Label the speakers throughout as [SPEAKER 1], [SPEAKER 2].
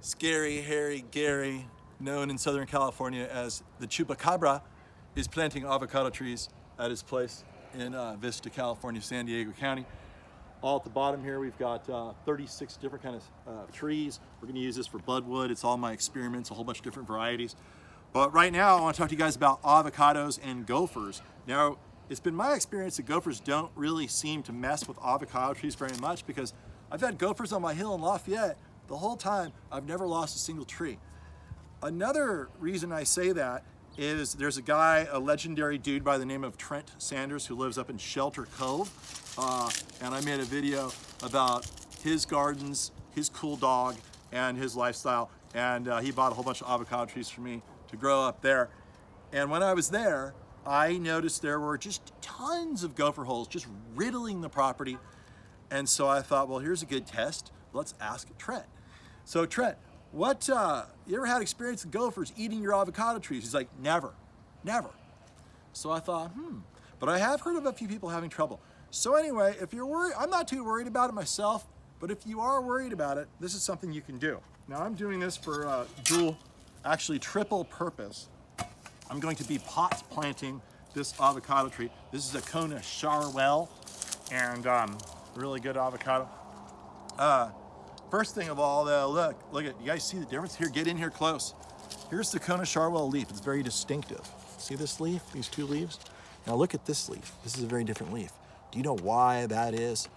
[SPEAKER 1] Scary, hairy Gary, known in Southern California as the Chupacabra, is planting avocado trees at his place in Vista, California, San Diego County. All at the bottom here, we've got 36 different kinds of trees. We're gonna use this for budwood. It's all my experiments, a whole bunch of different varieties. But right now, I wanna talk to you guys about avocados and gophers. Now, it's been my experience that gophers don't really seem to mess with avocado trees very much because I've had gophers on my hill in Lafayette the whole time. I've never lost a single tree. Another reason I say that is there's a guy, a legendary dude by the name of Trent Sanders, who lives up in Shelter Cove. And I made a video about his gardens, his cool dog, and his lifestyle. And he bought a whole bunch of avocado trees for me to grow up there. And when I was there, I noticed there were just tons of gopher holes just riddling the property. And so I thought, well, here's a good test. Let's ask Trent. So Trent, what, you ever had experience with gophers eating your avocado trees? He's like, never. So I thought, but I have heard of a few people having trouble. So anyway, if you're worried, I'm not too worried about it myself, but if you are worried about it, this is something you can do. Now I'm doing this for triple purpose. I'm going to be pot planting this avocado tree. This is a Kona Charwell, and really good avocado. First thing of all, though, look at, you guys see the difference here? Get in here close. Here's the Kona Charwell leaf. It's very distinctive. See this leaf, these two leaves? Now look at this leaf. This is a very different leaf. Do you know why that is?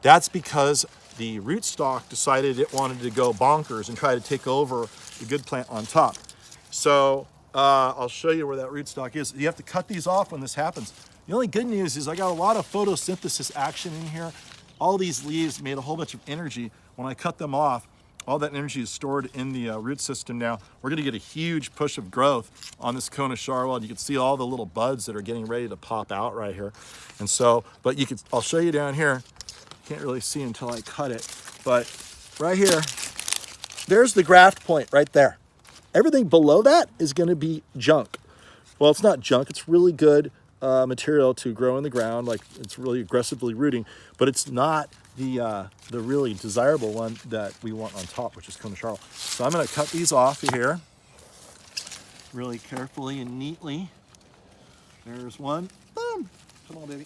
[SPEAKER 1] That's because the rootstock decided it wanted to go bonkers and try to take over the good plant on top. So I'll show you where that rootstock is. You have to cut these off when this happens. The only good news is I got a lot of photosynthesis action in here. All these leaves made a whole bunch of energy. When I cut them off, all that energy is stored in the root system now. We're gonna get a huge push of growth on this Kona Charwell. You can see all the little buds that are getting ready to pop out right here. And so, but I'll show you down here. Can't really see until I cut it, but right here, there's the graft point right there. Everything below that is gonna be junk. Well, it's not junk, it's really good material to grow in the ground, like it's really aggressively rooting, but it's not the really desirable one that we want on top, which is Kona Charwell. So I'm gonna cut these off here really carefully and neatly. There's one, boom, come on baby.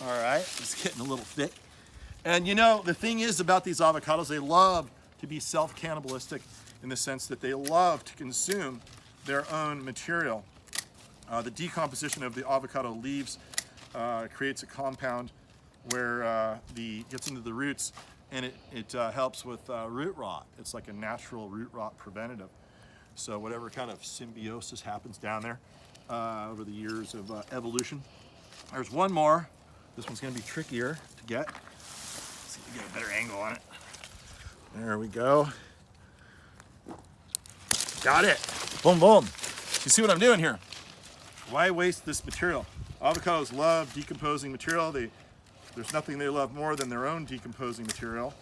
[SPEAKER 1] All right, it's getting a little thick. And you know, the thing is about these avocados, they love to be self-cannibalistic in the sense that they love to consume their own material. The decomposition of the avocado leaves creates a compound where gets into the roots, and it helps with root rot. It's like a natural root rot preventative. So whatever kind of symbiosis happens down there over the years of evolution. There's one more. This one's gonna be trickier to get. Let's see if we get a better angle on it. There we go. Got it. Boom, boom. You see what I'm doing here? Why waste this material? Avocados love decomposing material. There's nothing they love more than their own decomposing material.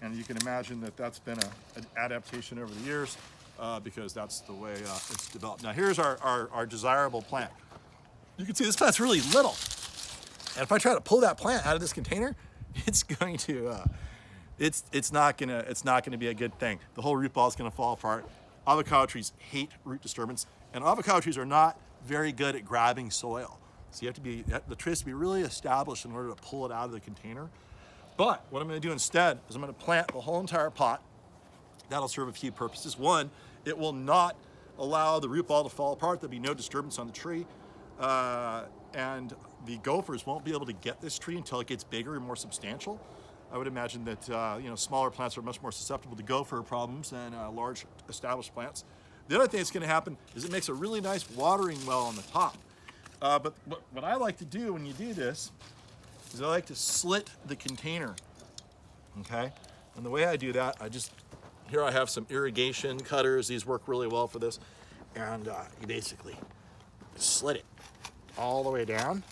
[SPEAKER 1] And you can imagine that that's been an adaptation over the years because that's the way it's developed. Now here's our desirable plant. You can see this plant's really little. And if I try to pull that plant out of this container, it's going to, it's not gonna be a good thing. The whole root ball is gonna fall apart. Avocado trees hate root disturbance, and avocado trees are not very good at grabbing soil. So the tree has to be really established in order to pull it out of the container. But what I'm gonna do instead is I'm gonna plant the whole entire pot. That'll serve a few purposes. One, it will not allow the root ball to fall apart. There'll be no disturbance on the tree. And the gophers won't be able to get this tree until it gets bigger and more substantial. I would imagine that smaller plants are much more susceptible to gopher problems than large established plants. The other thing that's going to happen is it makes a really nice watering well on the top. But what I like to do when you do this is I like to slit the container, okay? And the way I do that, here I have some irrigation cutters. These work really well for this. And you basically slit it all the way down,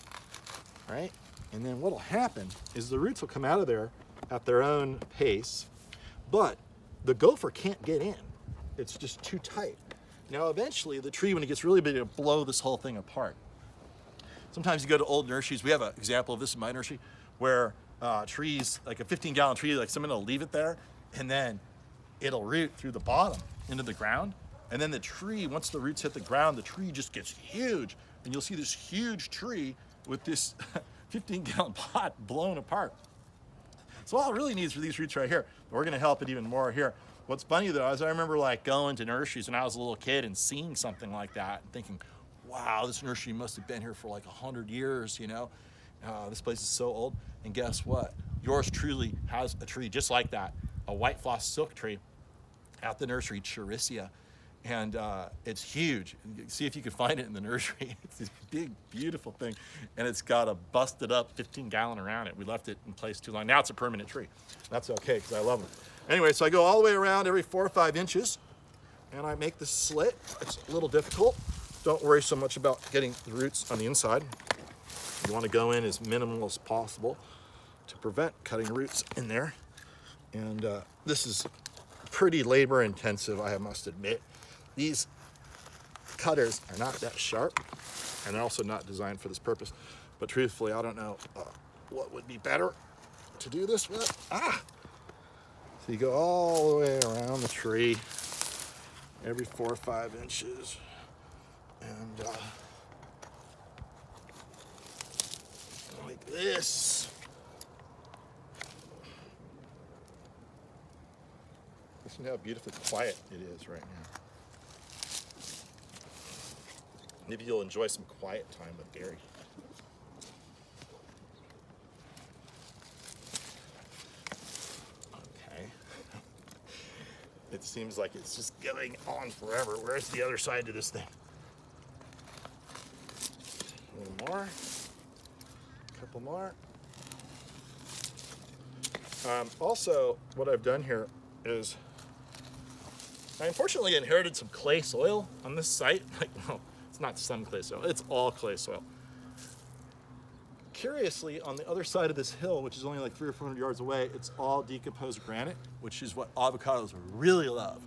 [SPEAKER 1] right? And then what'll happen is the roots will come out of there at their own pace, but the gopher can't get in. It's just too tight. Now eventually the tree, when it gets really big, it'll blow this whole thing apart. Sometimes you go to old nurseries. We have an example of this in my nursery where trees, like a 15-gallon tree, like someone will leave it there, and then it'll root through the bottom into the ground. And then the tree, once the roots hit the ground, the tree just gets huge. And you'll see this huge tree with this 15-gallon pot blown apart. So all it really needs for these roots right here, but we're gonna help it even more here. What's funny though is I remember like going to nurseries when I was a little kid and seeing something like that and thinking, wow, this nursery must have been here for like 100 years, you know? This place is so old. And guess what? Yours truly has a tree just like that, a white floss silk tree at the nursery, Charisia. And it's huge. See if you can find it in the nursery. It's this big, beautiful thing. And it's got a busted up 15-gallon around it. We left it in place too long. Now it's a permanent tree. That's okay, because I love them. Anyway, so I go all the way around every 4 or 5 inches, and I make this slit. It's a little difficult. Don't worry so much about getting the roots on the inside. You want to go in as minimal as possible to prevent cutting roots in there. And this is pretty labor intensive, I must admit. These cutters are not that sharp, and they're also not designed for this purpose. But truthfully, I don't know what would be better to do this with. So you go all the way around the tree, every 4 or 5 inches, and like this. Listen to how beautifully quiet it is right now. Maybe you'll enjoy some quiet time with Gary. Okay. It seems like it's just going on forever. Where's the other side to this thing? A little more. A couple more. Also, what I've done here is I unfortunately inherited some clay soil on this site. Like, well, it's not some clay soil, it's all clay soil. Curiously, on the other side of this hill, which is only like 300 or 400 yards away, it's all decomposed granite, which is what avocados really love.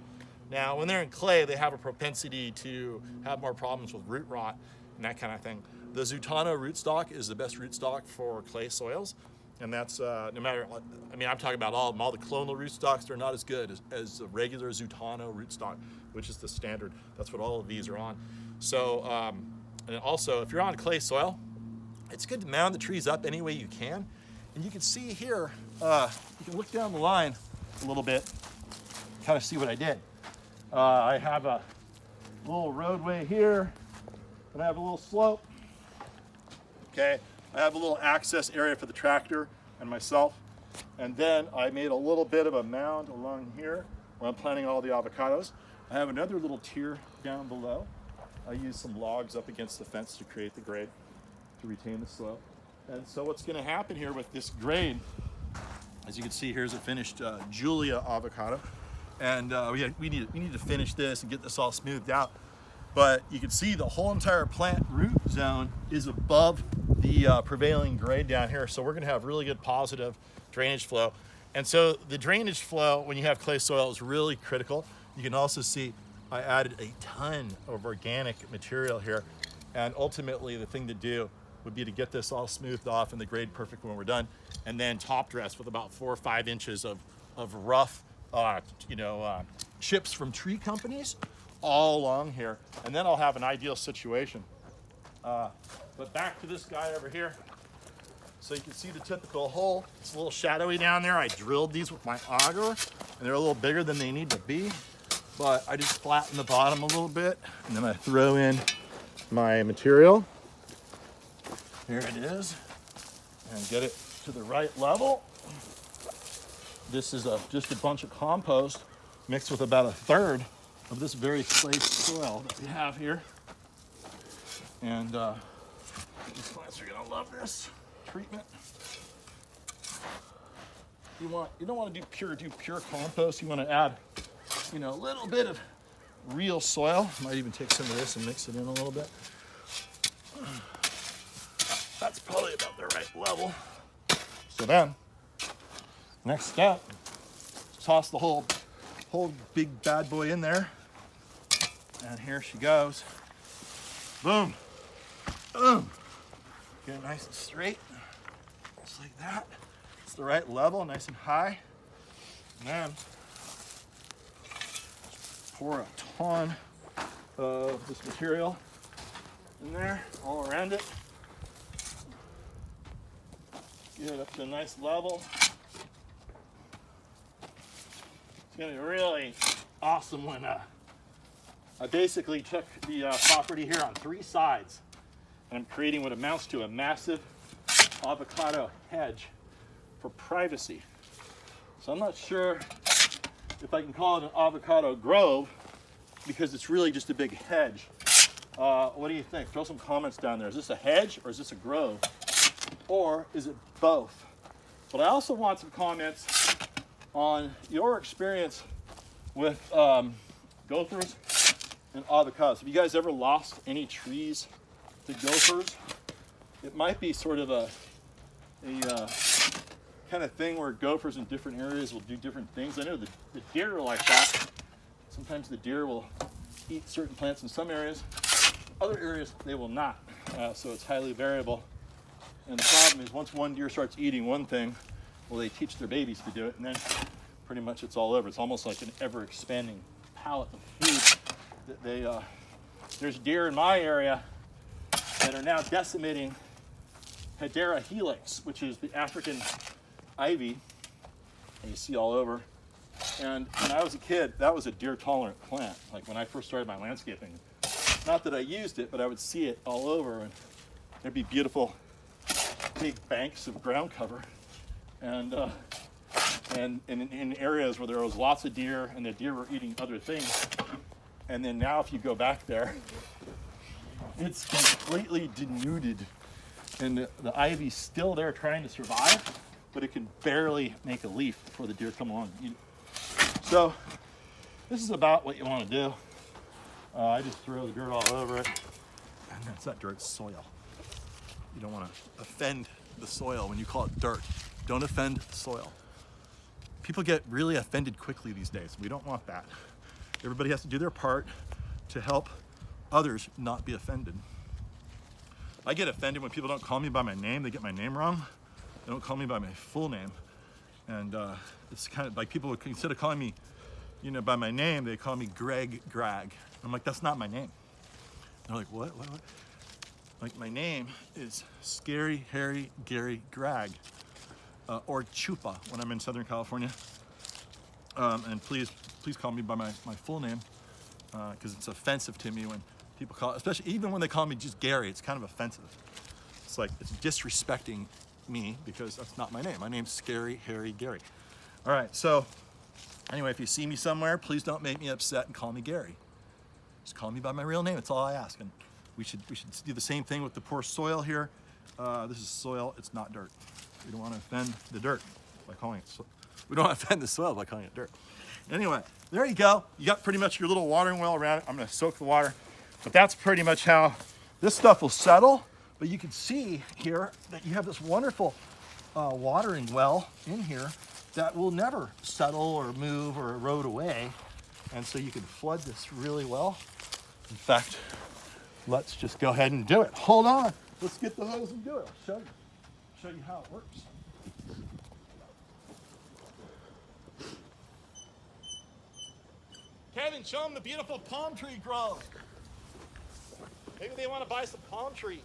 [SPEAKER 1] Now, when they're in clay, they have a propensity to have more problems with root rot and that kind of thing. The Zutano rootstock is the best rootstock for clay soils. And that's no matter what, I mean, I'm talking about all of them. All the clonal rootstocks, they're not as good as the regular Zutano rootstock, which is the standard. That's what all of these are on. So, and also, if you're on clay soil, it's good to mound the trees up any way you can. And you can see here, you can look down the line a little bit, kind of see what I did. I have a little roadway here, and I have a little slope. Okay. I have a little access area for the tractor and myself. And then I made a little bit of a mound along here where I'm planting all the avocados. I have another little tier down below. I use some logs up against the fence to create the grade, to retain the slope. And so what's gonna happen here with this grade, as you can see, here's a finished Julia avocado. And we need to finish this and get this all smoothed out. But you can see the whole entire plant root zone is above the prevailing grade down here. So we're gonna have really good positive drainage flow. And so the drainage flow, when you have clay soil, is really critical. You can also see I added a ton of organic material here. And ultimately the thing to do would be to get this all smoothed off and the grade perfect when we're done. And then top dress with about 4 or 5 inches of rough chips from tree companies all along here. And then I'll have an ideal situation. But back to this guy over here. So you can see the typical hole. It's a little shadowy down there. I drilled these with my auger, and they're a little bigger than they need to be. But I just flatten the bottom a little bit, and then I throw in my material. Here it is, and get it to the right level. This is just a bunch of compost mixed with about 1/3 of this very clay soil that we have here. And these plants are gonna love this treatment. You don't want to do pure compost. You want to add, a little bit of real soil. Might even take some of this and mix it in a little bit. That's probably about the right level. So then, next step, toss the whole big bad boy in there. And here she goes. Boom. Boom. Get it nice and straight. Just like that. It's the right level, nice and high. And then pour a ton of this material in there, all around it. Get it up to a nice level. It's gonna be really awesome when I basically took the property here on 3 sides, and I'm creating what amounts to a massive avocado hedge for privacy. So I'm not sure if I can call it an avocado grove because it's really just a big hedge. What do you think? Throw some comments down there. Is this a hedge or is this a grove? Or is it both? But I also want some comments on your experience with gophers and avocados. Have you guys ever lost any trees to gophers? It might be sort of a kind of thing where gophers in different areas will do different things. I know the deer are like that. Sometimes the deer will eat certain plants in some areas. Other areas they will not. So it's highly variable. And the problem is once one deer starts eating one thing, well, they teach their babies to do it, and then pretty much it's all over. It's almost like an ever-expanding palette of food that they, there's deer in my area that are now decimating Hedera helix, which is the African ivy that you see all over. And when I was a kid, that was a deer-tolerant plant. Like when I first started my landscaping, not that I used it, but I would see it all over, and there'd be beautiful big banks of ground cover, and in areas where there was lots of deer and the deer were eating other things. And then now if you go back there, it's completely denuded, and the ivy's still there trying to survive, but it can barely make a leaf before the deer come along and eat it. So this is about what you want to do. I just throw the dirt all over it, and that's not dirt, it's soil. You don't want to offend the soil when you call it dirt. Don't offend the soil. People get really offended quickly these days. We don't want that. Everybody has to do their part to help others not be offended. I get offended when people don't call me by my name. They get my name wrong. They don't call me by my full name. And it's kind of like people, instead of calling me, by my name, they call me Greg Grag. I'm like, that's not my name. They're like, what? Like, my name is Scary Harry Gary Grag, or Chupa when I'm in Southern California. And please call me by my full name, because it's offensive to me when people call, especially even when they call me just Gary, it's kind of offensive. It's like, it's disrespecting me because that's not my name. My name's Scary Harry Gary. All right, so anyway, if you see me somewhere, please don't make me upset and call me Gary. Just call me by my real name, that's all I ask. And we should do the same thing with the poor soil here. This is soil, it's not dirt. We don't want to offend the dirt by calling it soil. We don't want to offend the soil by calling it dirt. Anyway, there you go. You got pretty much your little watering well around it. I'm going to soak the water. But that's pretty much how this stuff will settle. But you can see here that you have this wonderful watering well in here that will never settle or move or erode away. And so you can flood this really well. In fact, let's just go ahead and do it. Hold on. Let's get the hose and do it. I'll show you how it works. Kevin, show them the beautiful palm tree grove. Maybe they want to buy some palm trees.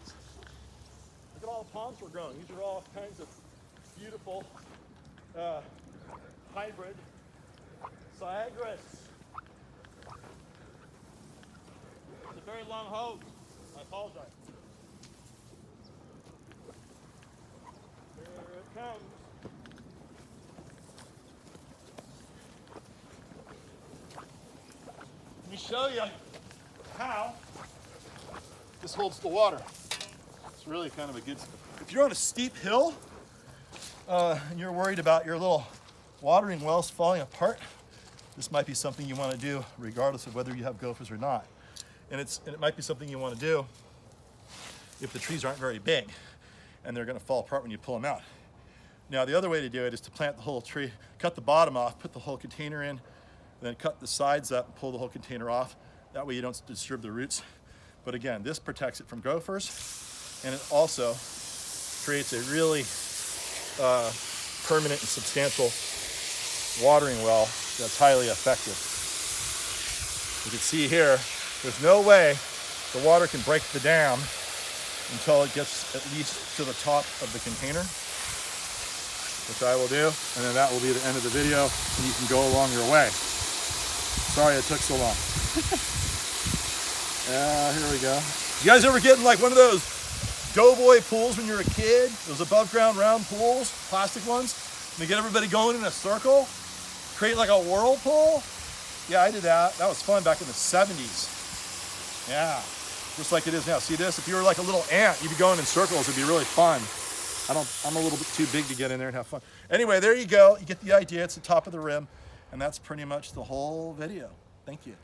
[SPEAKER 1] Look at all the palms we're growing. These are all kinds of beautiful hybrid Ciagris. It's a very long hose. I apologize. Here it comes. Let me show you how this holds the water. It's really kind of a good, if you're on a steep hill and you're worried about your little watering wells falling apart, this might be something you want to do regardless of whether you have gophers or not. And it might be something you want to do if the trees aren't very big and they're going to fall apart when you pull them out. Now, the other way to do it is to plant the whole tree, cut the bottom off, put the whole container in, then cut the sides up and pull the whole container off. That way you don't disturb the roots. But again, this protects it from gophers, and it also creates a really permanent and substantial watering well that's highly effective. You can see here, there's no way the water can break the dam until it gets at least to the top of the container, which I will do, and then that will be the end of the video, and you can go along your way. Sorry it took so long. Here we go. You guys ever get in like one of those doughboy pools when you're a kid? Those above ground round pools, plastic ones, and they get everybody going in a circle, create like a whirlpool? Yeah, I did that. That was fun back in the 70s. Yeah, just like it is now. See this? If you were like a little ant, you'd be going in circles. It'd be really fun. I'm a little bit too big to get in there and have fun. Anyway, there you go. You get the idea. It's the top of the rim. And that's pretty much the whole video. Thank you.